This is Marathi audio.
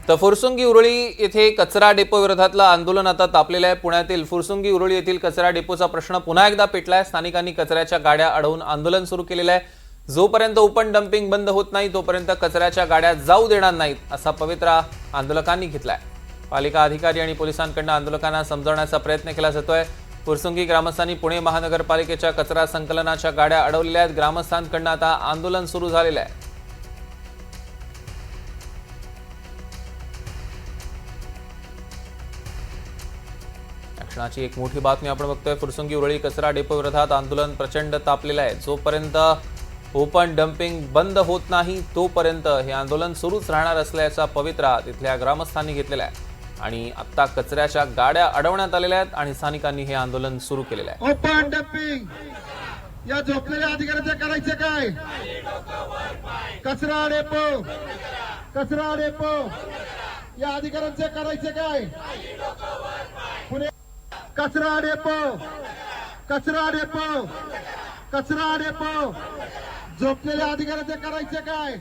तर फुरसुंगी उरुळी येथे कचरा डेपो विरोधातलं आंदोलन आता तापलेलं आहे। पुण्यातील फुरसुंगी उरुळी येथील कचरा डेपोचा प्रश्न पुन्हा एकदा पेटलाय। स्थानिकांनी कचऱ्याच्या गाड्या अडवून आंदोलन सुरू केलेलं आहे। जोपर्यंत ओपन डंपिंग बंद होत नाही तोपर्यंत कचऱ्याच्या गाड्या जाऊ देणार नाहीत असा पवित्रा आंदोलकांनी घेतलाय। पालिका अधिकारी आणि पोलिसांकडून आंदोलकांना समजावण्याचा प्रयत्न केला जातोय। फुरसुंगी ग्रामस्थांनी पुणे महानगरपालिकेच्या कचरा संकलनाच्या गाड्या अडवलेल्या आहेत। ग्रामस्थांकडून आता आंदोलन सुरू झालेलं आहे। क्षणाची एक मोठी बातमी आपण बघतोय। फुरसुंगी उरुळी कचरा डेपो विरोधात आंदोलन प्रचंड तापलेलं आहे। जोपर्यंत ओपन डंपिंग बंद होत नाही तोपर्यंत हे आंदोलन सुरूच राहणार असल्याचा पवित्रा तिथल्या ग्रामस्थांनी घेतलेला आहे आणि आता कचऱ्याच्या गाड्या अडवण्यात आलेल्या आहेत आणि स्थानिकांनी हे आंदोलन सुरू केलेलं आहे। ओपन डंपिंग या झोपलेल्या अधिकाऱ्याचे करायचे काय? कचरा डेपो या अधिकाऱ्यांचे करायचे काय? पुणे कचरा डेपो झोपलेल्या अधिकाऱ्याचे करायचे काय?